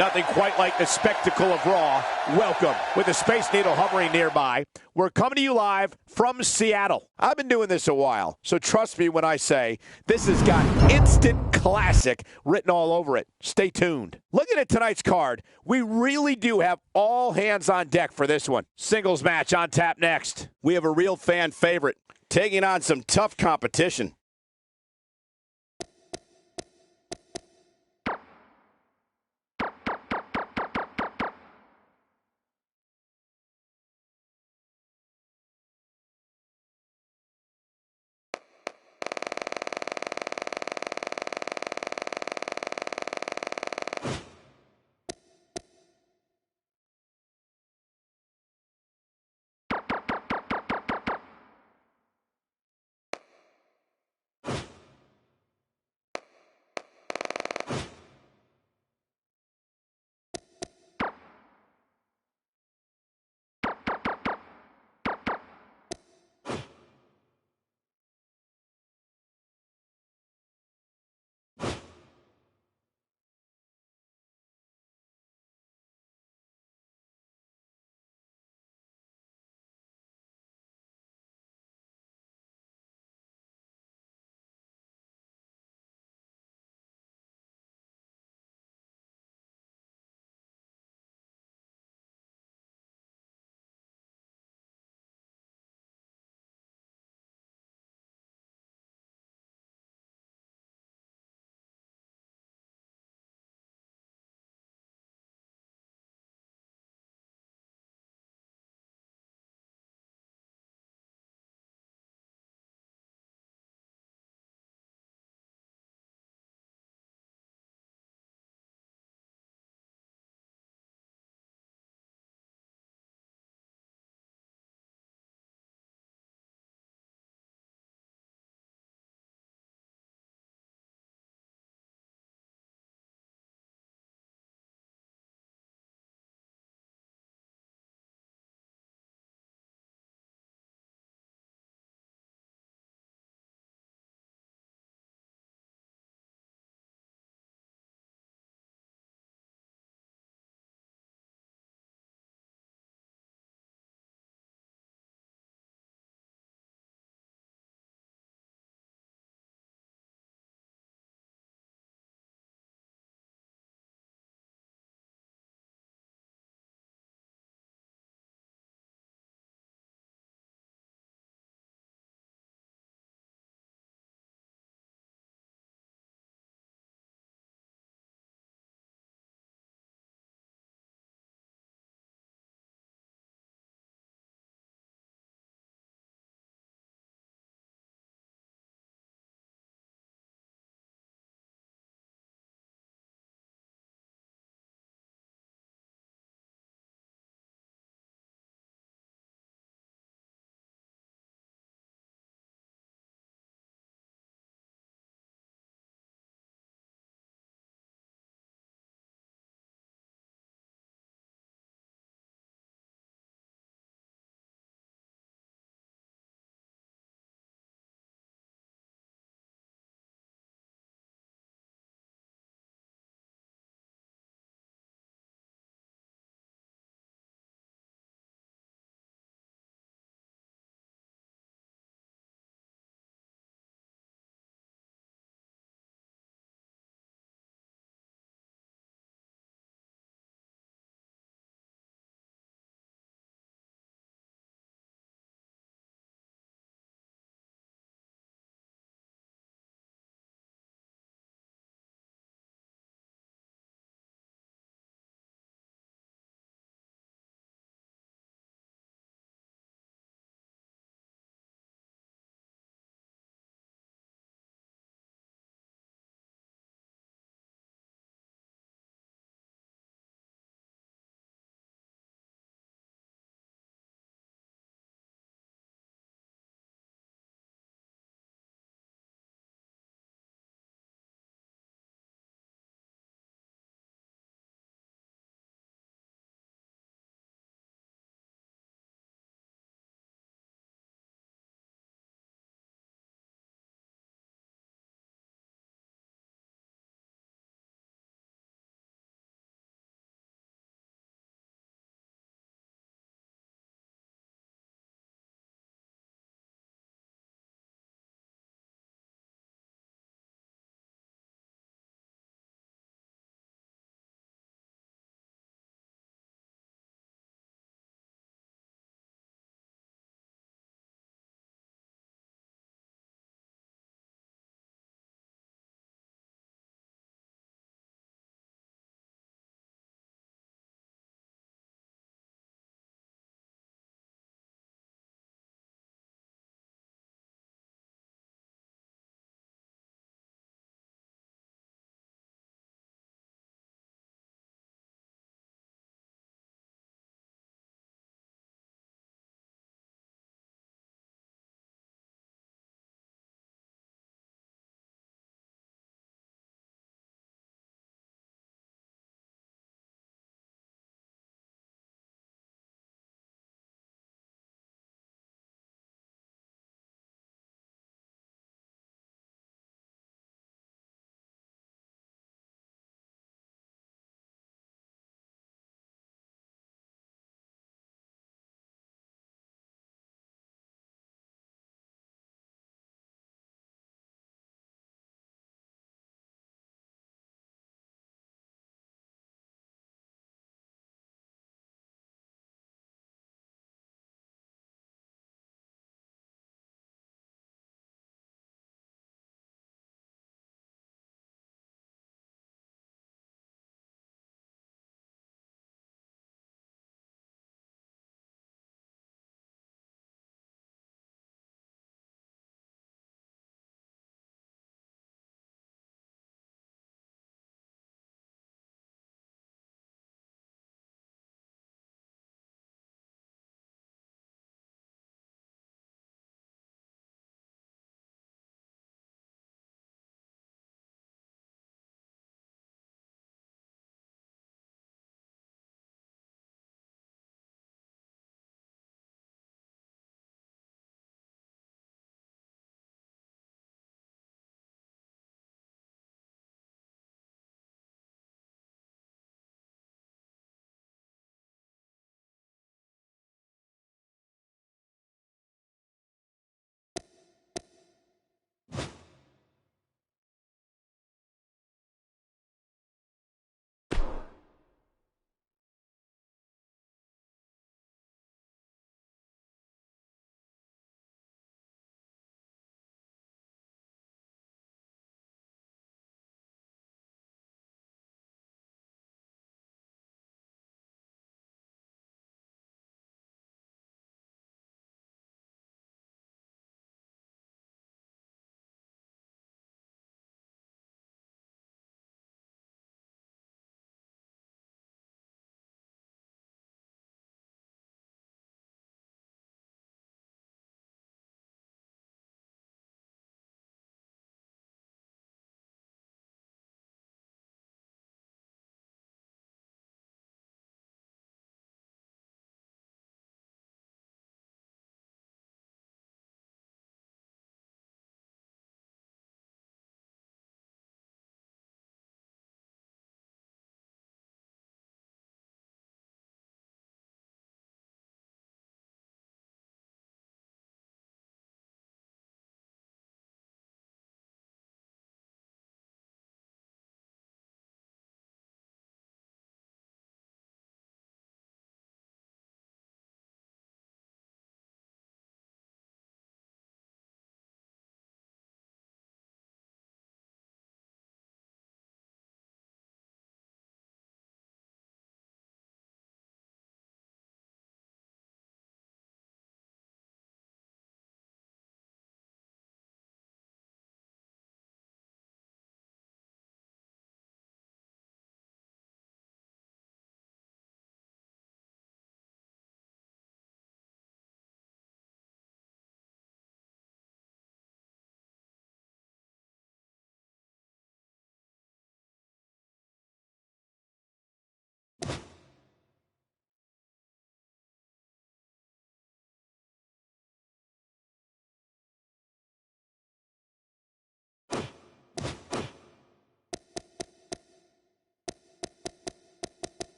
Nothing quite like the spectacle of Raw. Welcome. With the Space Needle hovering nearby, we're coming to you live from Seattle. I've been doing this a while, so trust me when I say this has got instant classic written all over it. Stay tuned. Looking at tonight's card, we really do have all hands on deck for this one. Singles match on tap next. We have a real fan favorite taking on some tough competition.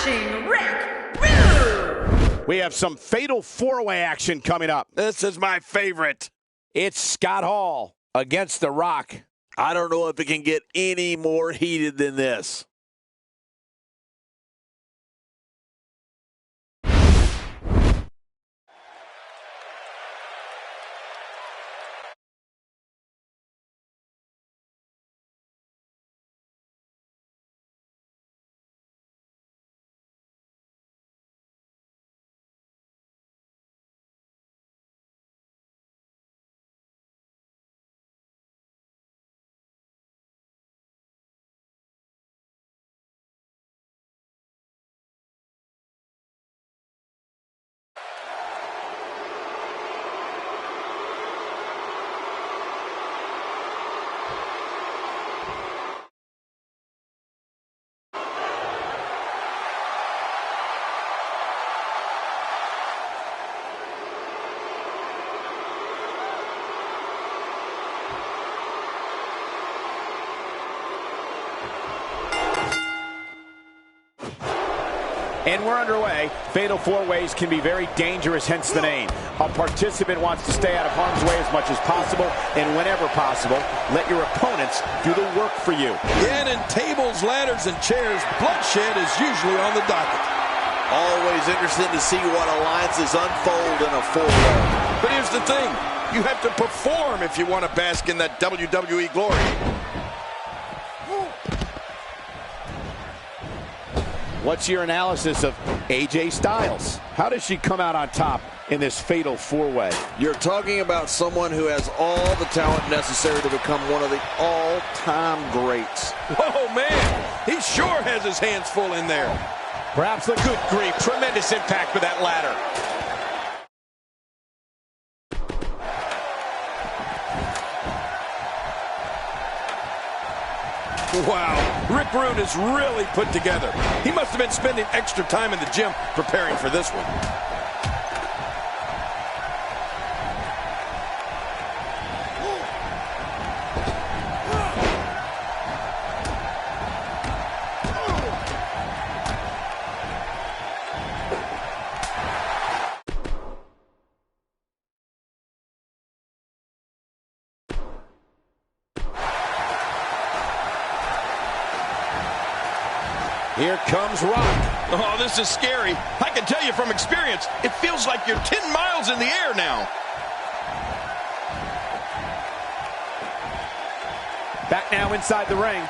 crushing Rick Rude. We have some fatal four-way action coming up. This is my favorite. It's Scott Hall against The Rock. I don't know if it can get any more heated than this. And we're underway. Fatal four-ways can be very dangerous, hence the name. A participant wants to stay out of harm's way as much as possible, and whenever possible, let your opponents do the work for you. Yeah, and in tables, ladders, and chairs, bloodshed is usually on the docket. Always interesting to see what alliances unfold in a four-way. But here's the thing. You have to perform if you want to bask in that WWE glory. What's your analysis of AJ Styles? How does she come out on top in this fatal four-way? You're talking about someone who has all the talent necessary to become one of the all-time greats. Whoa, man. He sure has his hands full in there. Perhaps the good grief. Tremendous impact with that ladder. Wow, Rick Rude is really put together. He must have been spending extra time in the gym preparing for this one. Here comes Rock. Oh, this is scary. I can tell you from experience, it feels like you're 10 miles in the air now. Back now inside the ring.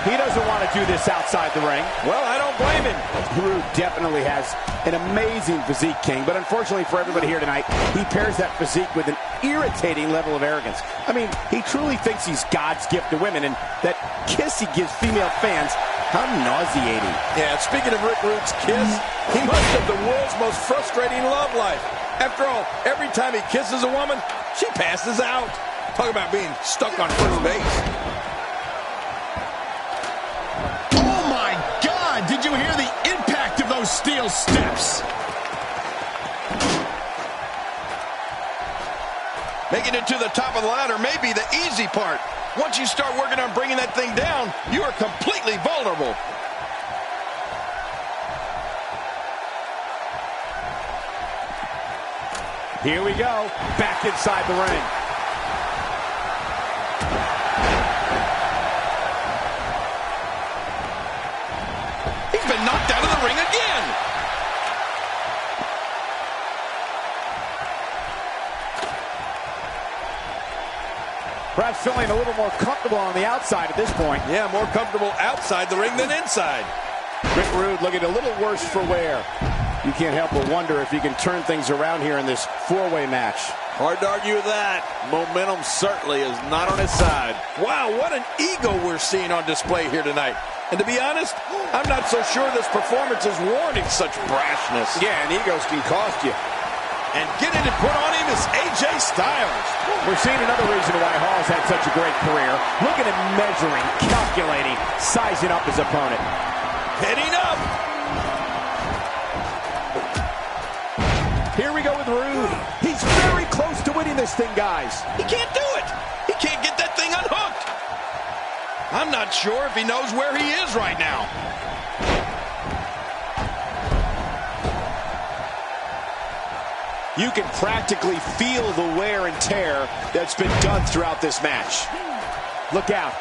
He doesn't want to do this outside the ring. Well, I don't blame him. Rude definitely has an amazing physique, King, but unfortunately for everybody here tonight, he pairs that physique with an irritating level of arrogance. I mean, he truly thinks he's God's gift to women, and that kiss he gives female fans, how nauseating. Yeah, speaking of Rick Rude's kiss, he must have the world's most frustrating love life. After all, every time he kisses a woman, she passes out. Talk about being stuck on first base. Did you hear the impact of those steel steps? Making it to the top of the ladder may be the easy part. Once you start working on bringing that thing down, you are completely vulnerable. Here we go, back inside the ring. Been knocked out of the ring again. Perhaps feeling a little more comfortable on the outside at this point. Yeah, more comfortable outside the ring than inside. Rick Rude looking a little worse for wear. You can't help but wonder if he can turn things around here in this four-way match. Hard to argue with that. Momentum certainly is not on his side. Wow, what an ego we're seeing on display here tonight. And to be honest, I'm not so sure this performance is warranting such brashness. Yeah, and egos can cost you. And getting it put on him is AJ Styles. We're seeing another reason why Hall's had such a great career. Looking at measuring, calculating, sizing up his opponent. Heading up. Here we go with Rude. He's very close to winning this thing, guys. He can't do it. He can't get that thing unhooked. I'm not sure if he knows where he is right now. You can practically feel the wear and tear that's been done throughout this match. Look out.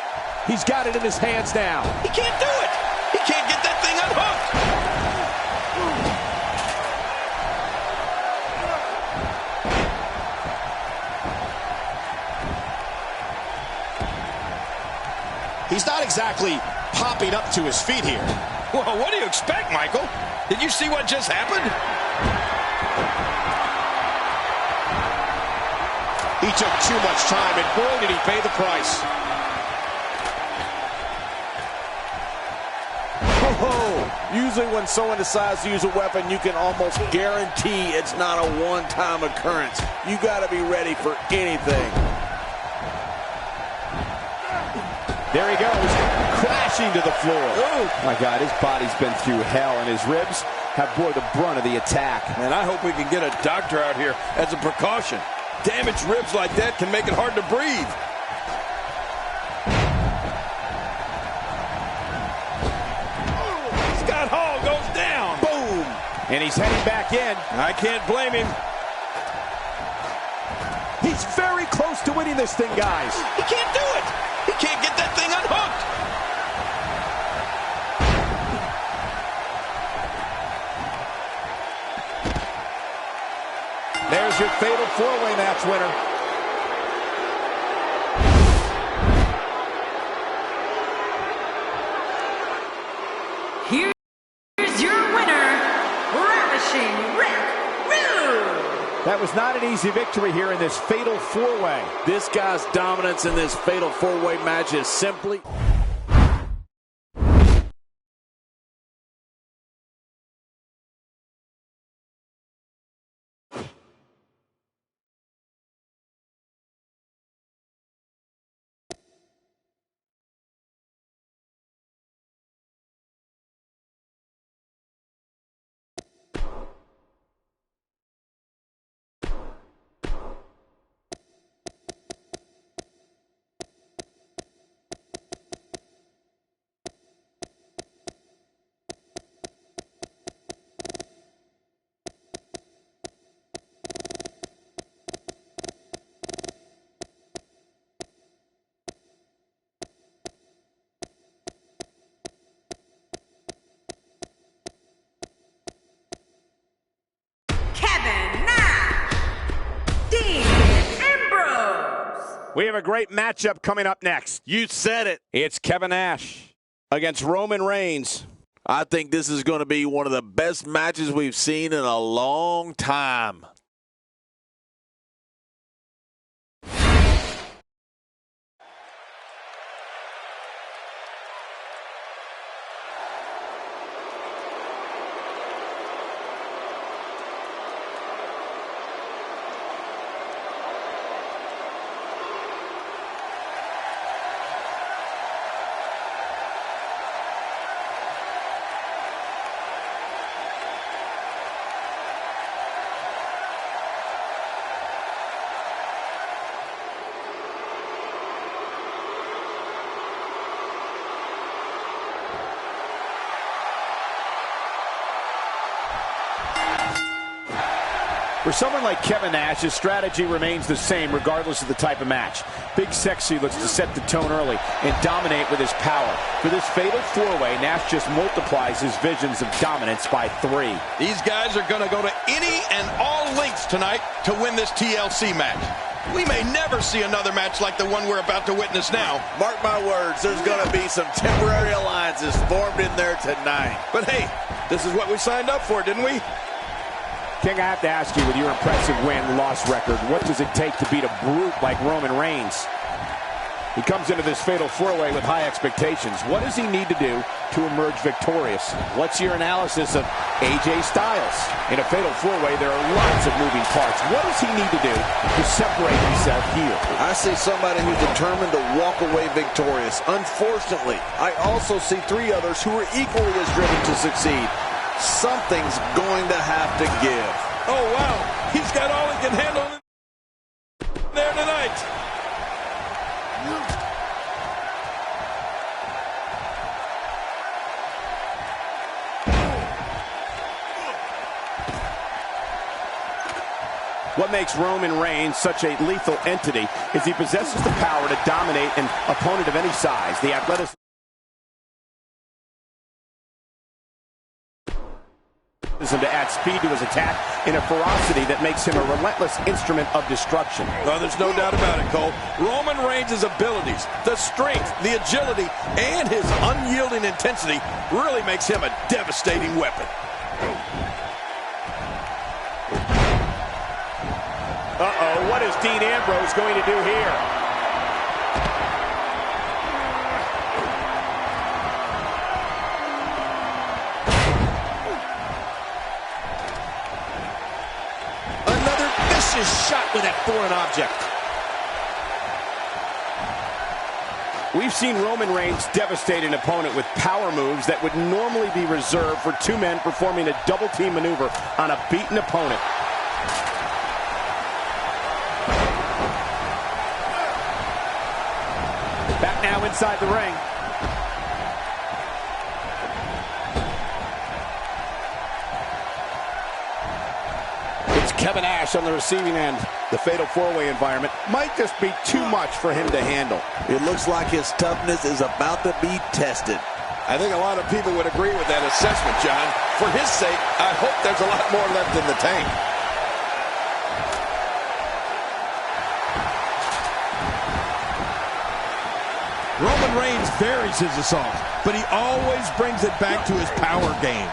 He's got it in his hands now. He can't do it. He can't get that thing unhooked. He's not exactly popping up to his feet here. Well, what do you expect, Michael? Did you see what just happened? He took too much time, and boy, did he pay the price. Usually when someone decides to use a weapon, you can almost guarantee it's not a one-time occurrence. You got to be ready for anything. There he goes, crashing to the floor. Ooh. My God, his body's been through hell, and his ribs have bore the brunt of the attack. Man, I hope we can get a doctor out here as a precaution. Damaged ribs like that can make it hard to breathe. Scott Hall goes down. Boom! And he's heading back in. I can't blame him. He's very close to winning this thing, guys. He can't do it. He can't get that thing unhooked. There's your fatal four-way match winner. Here's your winner, Ravishing Rick Rude. That was not an easy victory here in this fatal four-way. This guy's dominance in this fatal four-way match is simply... We have a great matchup coming up next. You said it. It's Kevin Nash against Roman Reigns. I think this is going to be one of the best matches we've seen in a long time. For someone like Kevin Nash, his strategy remains the same regardless of the type of match. Big Sexy looks to set the tone early and dominate with his power. For this fatal four-way, Nash just multiplies his visions of dominance by 3. These guys are going to go to any and all lengths tonight to win this TLC match. We may never see another match like the one we're about to witness now. Mark my words, there's going to be some temporary alliances formed in there tonight. But hey, this is what we signed up for, didn't we? King, I have to ask you, with your impressive win-loss record, what does it take to beat a brute like Roman Reigns? He comes into this fatal four-way with high expectations. What does he need to do to emerge victorious? What's your analysis of AJ Styles? In a fatal four-way, there are lots of moving parts. What does he need to do to separate himself here? I see somebody who's determined to walk away victorious. Unfortunately, I also see 3 others who are equally as driven to succeed. Something's going to have to give. Oh, wow. He's got all he can handle there tonight. What makes Roman Reigns such a lethal entity is he possesses the power to dominate an opponent of any size. The athleticism to add speed to his attack and a ferocity that makes him a relentless instrument of destruction. Well, there's no doubt about it, Cole. Roman Reigns' abilities, the strength, the agility, and his unyielding intensity really makes him a devastating weapon. Uh-oh, what is Dean Ambrose going to do here? Shot with that foreign object. We've seen Roman Reigns devastate an opponent with power moves that would normally be reserved for two men performing a double team maneuver on a beaten opponent. Back now inside the ring. Kevin Nash on the receiving end. The fatal four-way environment might just be too much for him to handle. It looks like his toughness is about to be tested. I think a lot of people would agree with that assessment, John. For his sake, I hope there's a lot more left in the tank. Roman Reigns varies his assault, but he always brings it back to his power game.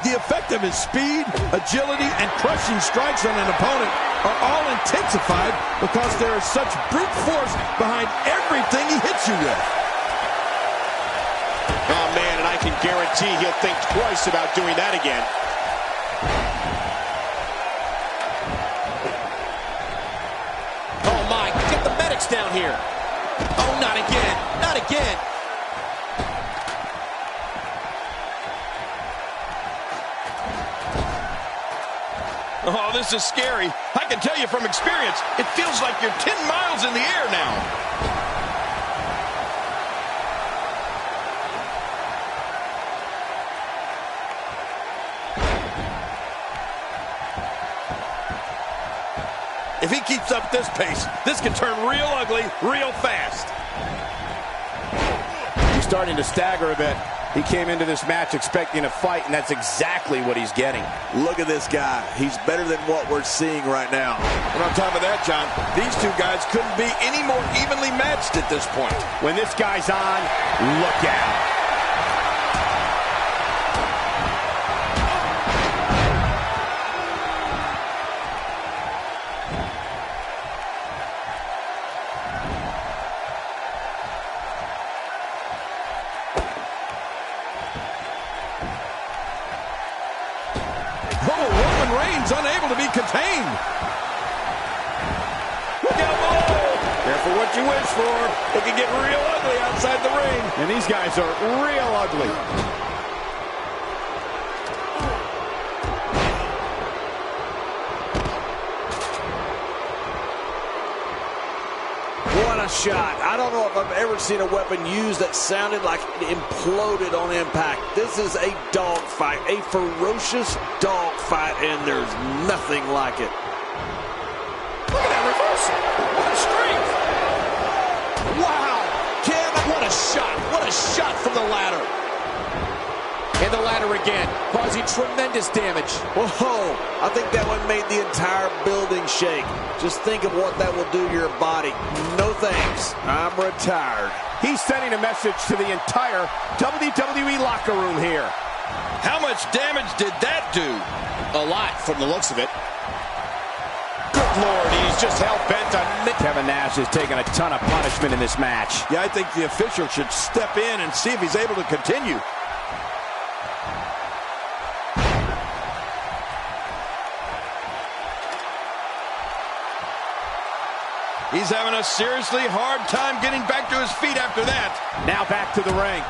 The effect of his speed, agility, and crushing strikes on an opponent are all intensified because there is such brute force behind everything he hits you with. Oh, man, and I can guarantee he'll think twice about doing that again. Oh, my, get the medics down here. Oh, not again, not again. Oh, this is scary. I can tell you from experience, it feels like you're 10 miles in the air now. If he keeps up this pace, this can turn real ugly real fast. He's starting to stagger a bit. He came into this match expecting a fight, and that's exactly what he's getting. Look at this guy. He's better than what we're seeing right now. And on top of that, John, these two guys couldn't be any more evenly matched at this point. When this guy's on, look out. Unable to be contained. Look out below. Careful what you wish for. It can get real ugly outside the ring. And these guys are real ugly. What a shot. I don't know if I've ever seen a weapon used that sounded like it imploded on impact. This is a dogfight, a ferocious dogfight, and there's nothing like it. Look at that reversal. What a strength. Wow. Ken, what a shot. What a shot from the ladder. And the ladder again, causing tremendous damage. Whoa, I think that one made the entire building shake. Just think of what that will do to your body. No thanks, I'm retired. He's sending a message to the entire WWE locker room here. How much damage did that do? A lot from the looks of it. Good Lord, he's just hell-bent on... Kevin Nash has taken a ton of punishment in this match. Yeah, I think the official should step in and see if he's able to continue. He's having a seriously hard time getting back to his feet after that. Now back to the ring.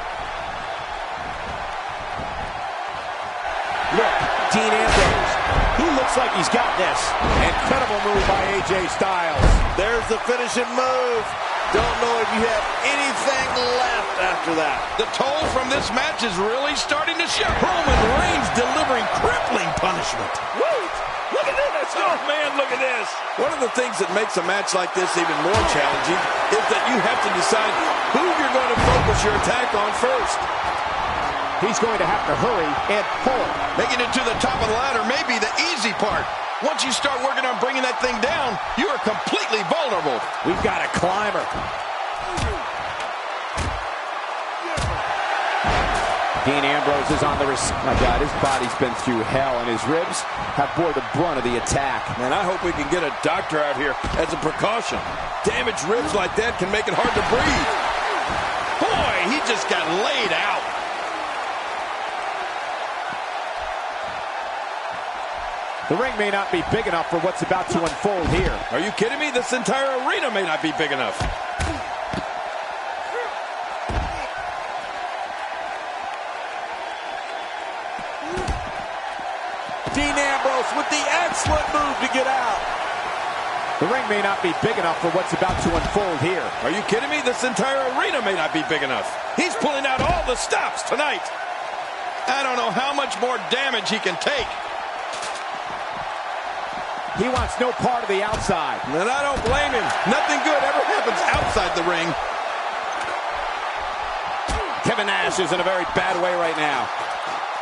Look, Dean Ambrose. He looks like he's got this. Incredible move by AJ Styles. There's the finishing move. Don't know if you have anything left after that. The toll from this match is really starting to show. Roman Reigns delivering crippling punishment. Woo! Look at this! Oh, man, look at this. One of the things that makes a match like this even more challenging is that you have to decide who you're going to focus your attack on first. He's going to have to hurry and pull. Making it to the top of the ladder may be the easy part. Once you start working on bringing that thing down, you are completely vulnerable. We've got a climber. Dean Ambrose is on the my God, his body's been through hell, and his ribs have bore the brunt of the attack. Man, I hope we can get a doctor out here as a precaution. Damaged ribs like that can make it hard to breathe. Boy, he just got laid out. The ring may not be big enough for what's about to unfold here. Are you kidding me? This entire arena may not be big enough. Dean Ambrose with the excellent move to get out. The ring may not be big enough for what's about to unfold here. Are you kidding me? This entire arena may not be big enough. He's pulling out all the stops tonight. I don't know how much more damage he can take. He wants no part of the outside. And I don't blame him. Nothing good ever happens outside the ring. Kevin Nash is in a very bad way right now.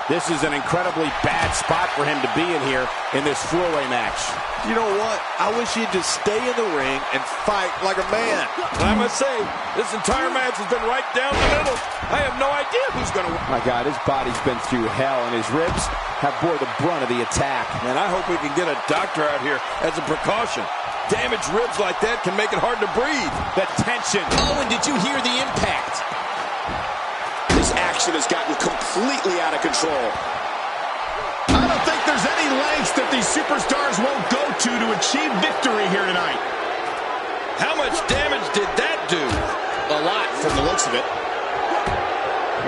This is an incredibly bad spot for him to be in here in this four-way match. You know what? I wish he'd just stay in the ring and fight like a man. And I must say, this entire match has been right down the middle. I have no idea who's going to win. My God, his body's been through hell, and his ribs have bore the brunt of the attack. And I hope we can get a doctor out here as a precaution. Damaged ribs like that can make it hard to breathe. The tension. Oh, and did you hear the impact? This action has gotten completely out of control. I don't think there's any lengths that these superstars won't go to achieve victory here tonight. How much damage did that do? A lot from the looks of it.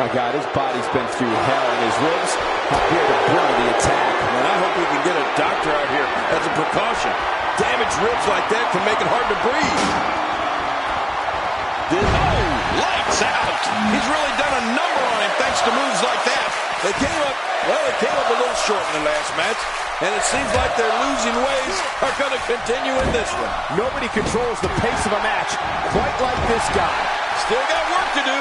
My God, his body's been through hell, and his ribs have bore the brunt of the attack. And I hope we can get a doctor out here as a precaution. Damaged ribs like that can make it hard to breathe. Lights out. He's really done a number on him thanks to moves like that. They came up a little short in the last match, and it seems like their losing ways are going to continue in this one. Nobody controls the pace of a match quite like this guy. Still got work to do.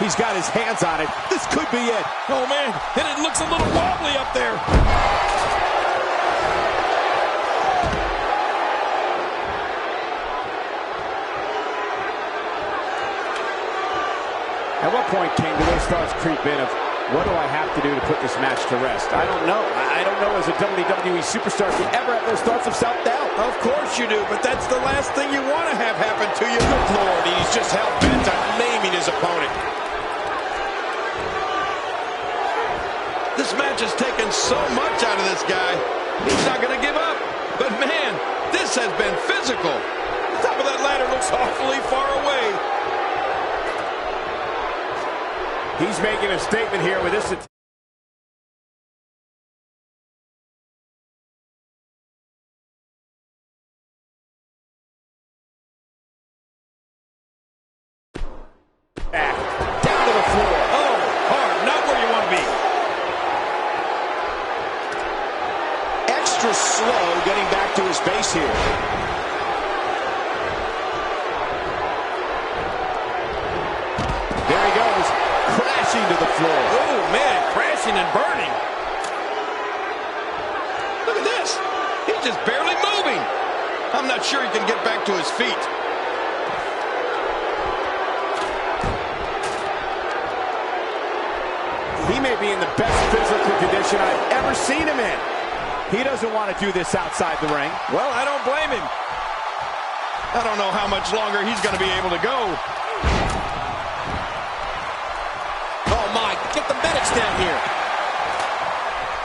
He's got his hands on it. This could be it. Oh, man, and it looks a little wobbly up there. At what point came do those thoughts creep in of, what do I have to do to put this match to rest? I don't know. I don't know as a WWE superstar if you ever have those thoughts of self-doubt. Of course you do, but that's the last thing you want to have happen to you. Good Lord, he's just hell-bent on maiming his opponent. This match has taken so much out of this guy. He's not going to give up. But, man, this has been physical. The top of that ladder looks awfully far away. He's making a statement here with this. Down to the floor. Oh, hard. Not where you want to be. Extra slow getting back to his base here. There he goes. Crashing to the floor. Oh, man, crashing and burning. Look at this. He's just barely moving. I'm not sure he can get back to his feet. He may be in the best physical condition I've ever seen him in. He doesn't want to do this outside the ring. Well, I don't blame him. I don't know how much longer he's going to be able to go. Oh, my. Get the medics down here.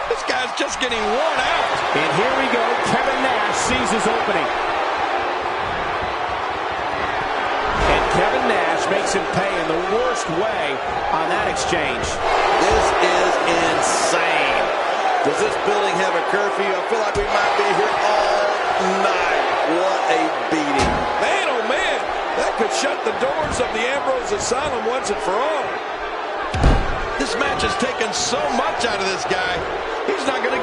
This guy's just getting worn out. And here we go. Kevin Nash sees his opening. And Kevin Nash makes him pay in the worst way on that exchange. This is insane. Does this building have a curfew? I feel like we might be here all night. What a beating. Man, oh man, that could shut the doors of the Ambrose Asylum once and for all. This match has taken so much out of this guy. He's not going to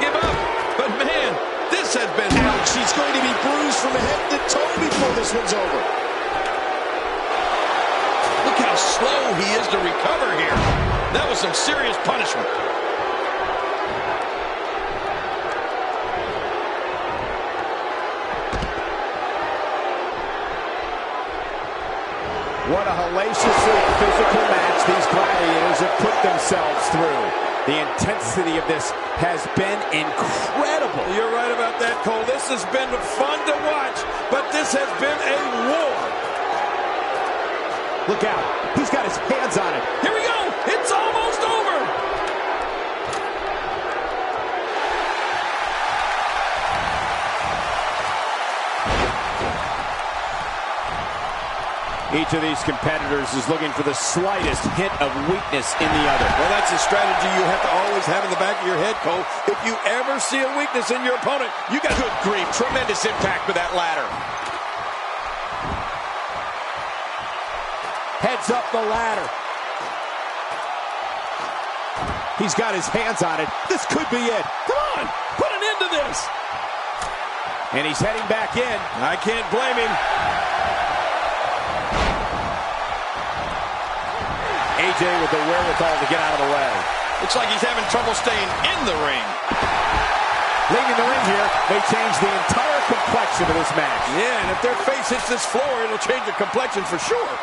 going to be bruised from head to toe before this one's over. Look how slow he is to recover here. That was some serious punishment. What a hellaciously physical match these gladiators have put themselves through. The intensity of this has been incredible. You're right about that, Cole. This has been fun to watch, but this has been a war. Look out. He's got his hands on it. Here we go. It's almost over. Each of these competitors is looking for the slightest hint of weakness in the other. Well, that's a strategy you have to always have in the back of your head, Cole. If you ever see a weakness in your opponent, you got good grief. Tremendous impact with that ladder. Heads up the ladder. He's got his hands on it. This could be it. Come on, put an end to this. And he's heading back in. I can't blame him. AJ with the wherewithal to get out of the way. Looks like he's having trouble staying in the ring. Leaving the ring here may change the entire complexion of this match. Yeah, and if their face hits this floor, it'll change the complexion for sure.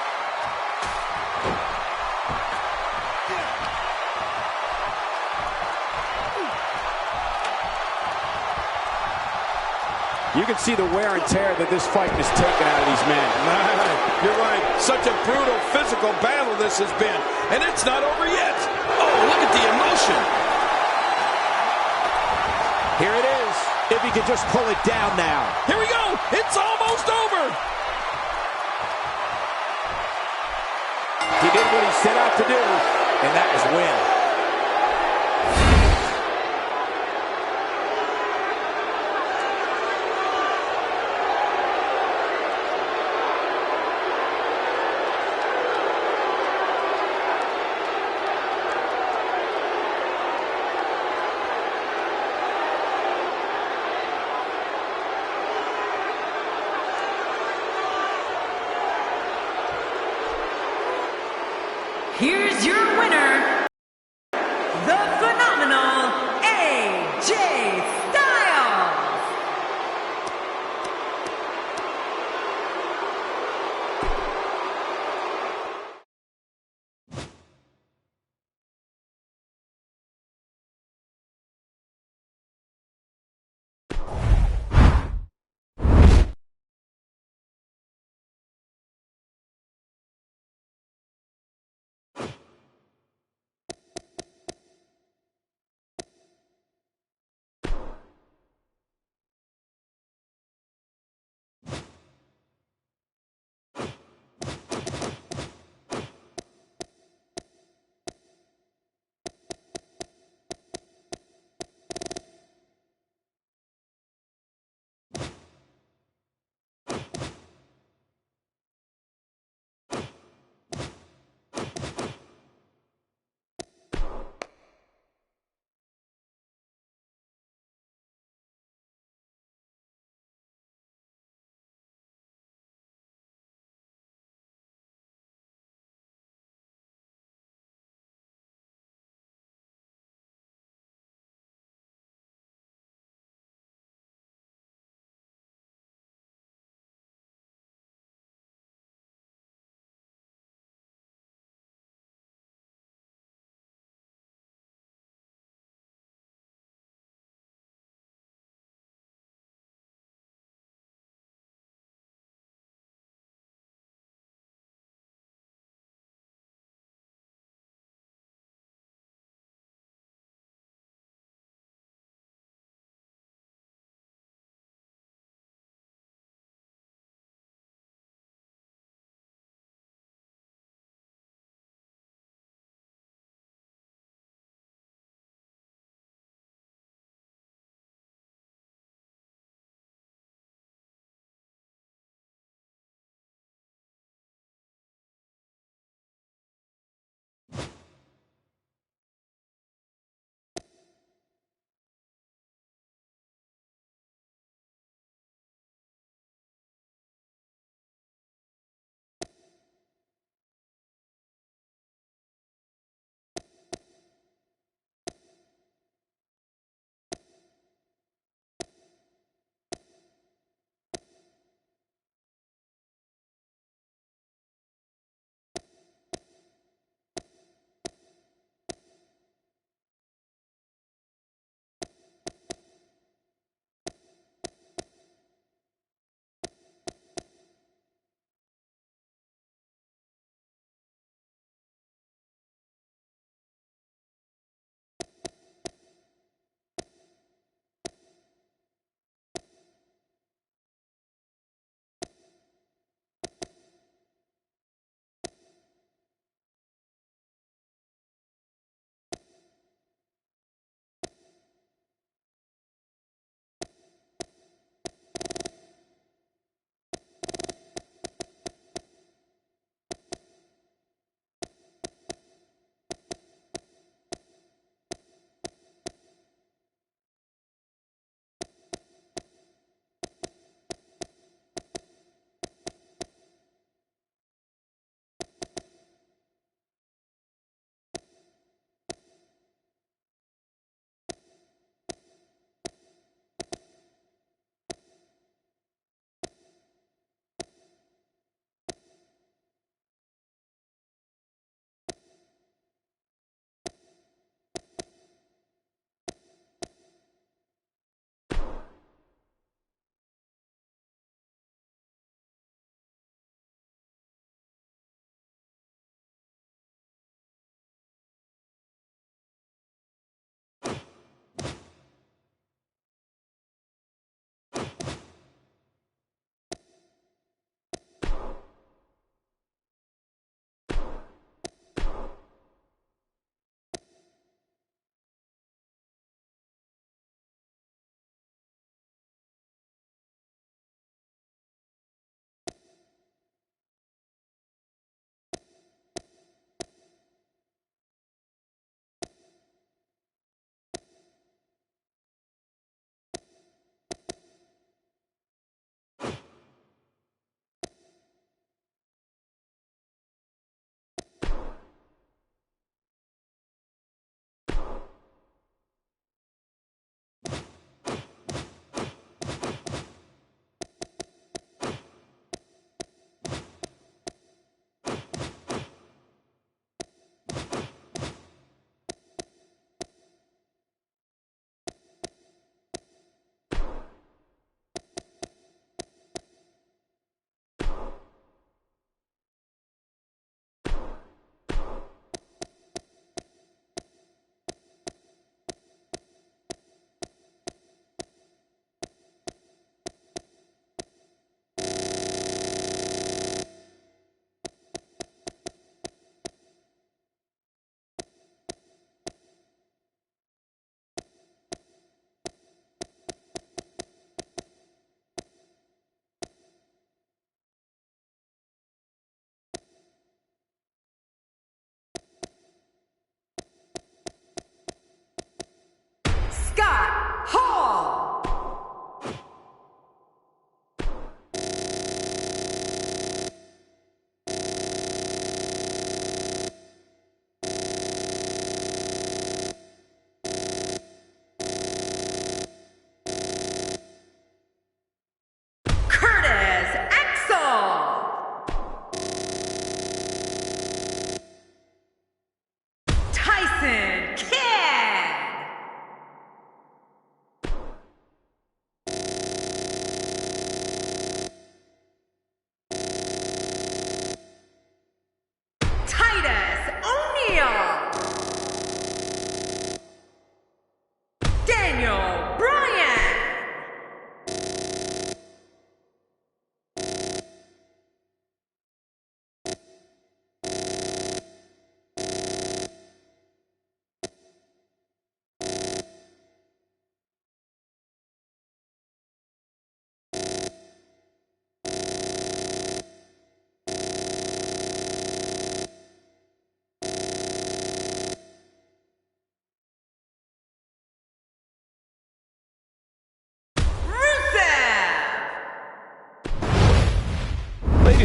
You can see the wear and tear that this fight has taken out of these men. You're right. Such a brutal physical battle this has been. And it's not over yet. Oh, look at the emotion. Here it is. If he could just pull it down now. Here we go. It's almost over. He did what he set out to do, and that was win. Here's your winner, the phenomenal AJ Styles.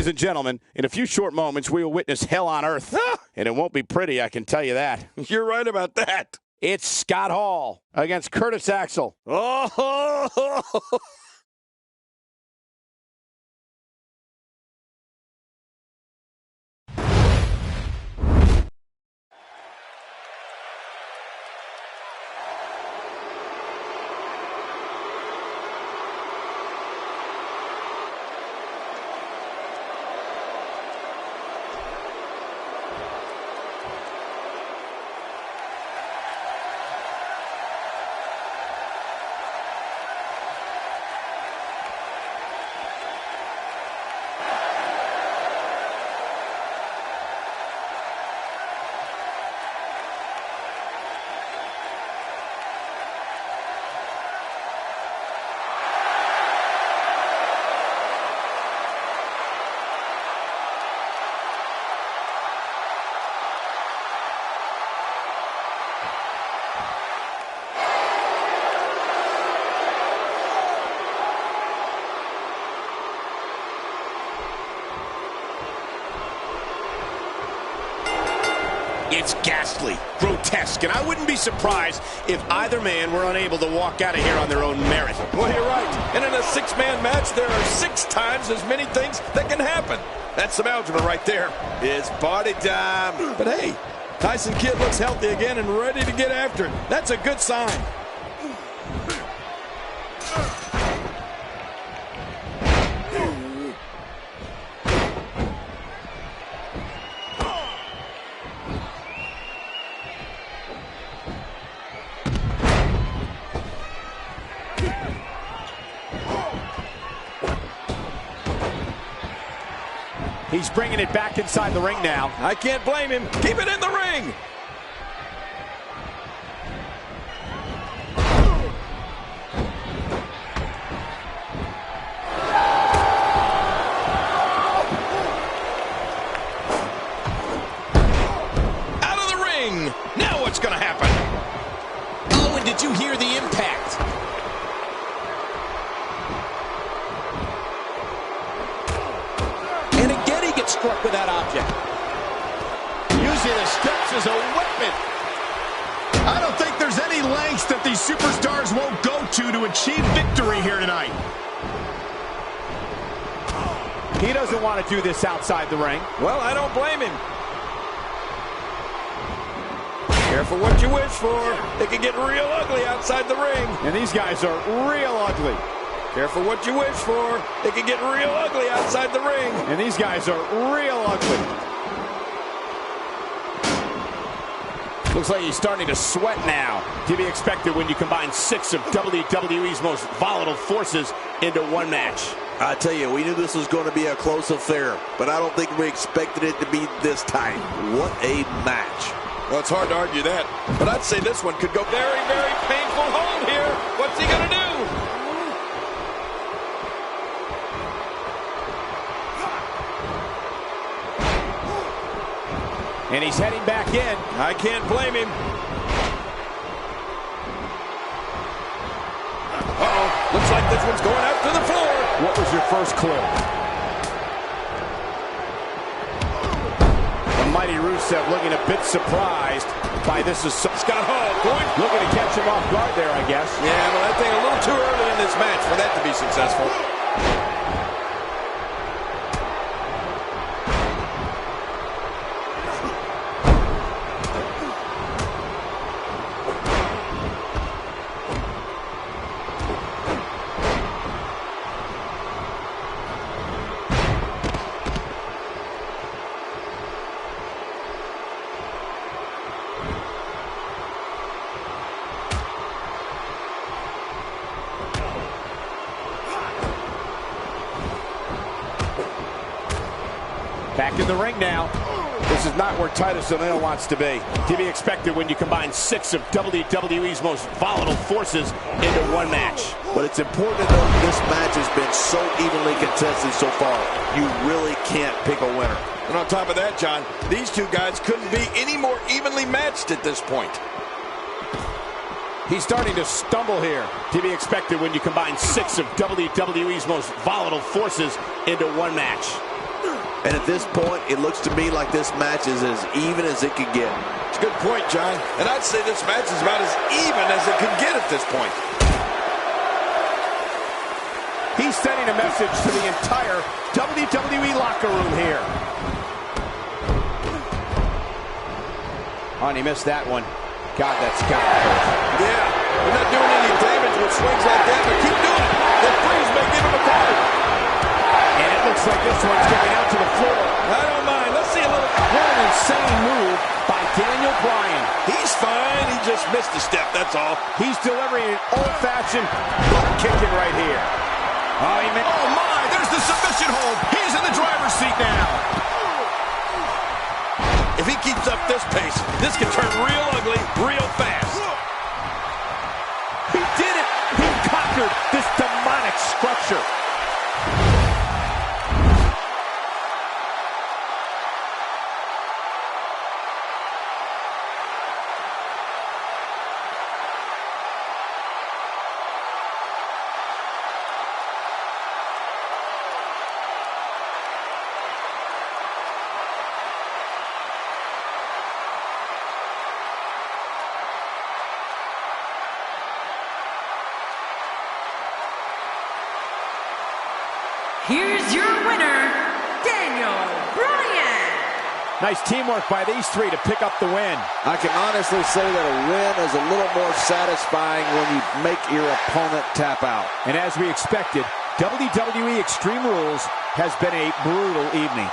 Ladies and gentlemen, in a few short moments, we will witness hell on earth. And it won't be pretty, I can tell you that. You're right about that. It's Scott Hall against Curtis Axel. Oh! It's ghastly, grotesque, and I wouldn't be surprised if either man were unable to walk out of here on their own merit. Well, you're right. And in a six-man match, there are 6 times as many things that can happen. That's some algebra right there. It's party time. But hey, Tyson Kidd looks healthy again and ready to get after it. That's a good sign. He's bringing it back inside the ring now. I can't blame him. Keep it in the ring. Out of the ring. Now what's going to happen? Oh, and did you hear the impact? Struck with that object. Using the steps as a weapon. I don't think there's any lengths that these superstars won't go to achieve victory here tonight. He doesn't want to do this outside the ring. Well, I don't blame him. Careful what you wish for. It can get real ugly outside the ring. And these guys are real ugly. Careful what you wish for. It can get real ugly outside the ring. And these guys are real ugly. Looks like he's starting to sweat now. To be expected when you combine 6 of WWE's most volatile forces into one match. I tell you, we knew this was going to be a close affair, but I don't think we expected it to be this tight. What a match. Well, it's hard to argue that, but I'd say this one could go very, very painful hold here. What's he going to do? And he's heading back in. I can't blame him. Uh-oh. Looks like this one's going out to the floor. What was your first clue? The mighty Rusev looking a bit surprised by this. Is Scott Hall going. Looking to catch him off guard there, I guess. Yeah, but I think a little too early in this match for that to be successful. Back in the ring now. This is not where Titus O'Neil wants to be. To be expected when you combine 6 of WWE's most volatile forces into one match. But it's important to note this match has been so evenly contested so far. You really can't pick a winner. And on top of that, John, these two guys couldn't be any more evenly matched at this point. He's starting to stumble here. To be expected when you combine 6 of WWE's most volatile forces into one match. And at this point, it looks to me like this match is as even as it could get. It's a good point, John. And I'd say this match is about as even as it could get at this point. He's sending a message to the entire WWE locker room here. Oh, and he missed that one. God, that's got to hurt. Yeah, they're not doing any damage with swings like that, but keep doing it. The freeze may give him a card. And it looks like this one's getting out to the floor. I don't mind. Let's see a little. What an insane move by Daniel Bryan. He's fine. He just missed a step, that's all. He's delivering an old-fashioned butt kicking right here. Oh, my, there's the submission hold. He's in the driver's seat now. If he keeps up this pace, this can turn real ugly real fast. He did it. He conquered this demonic structure. Here's your winner, Daniel Bryan. Nice teamwork by these three to pick up the win. I can honestly say that a win is a little more satisfying when you make your opponent tap out. And as we expected, WWE Extreme Rules has been a brutal evening.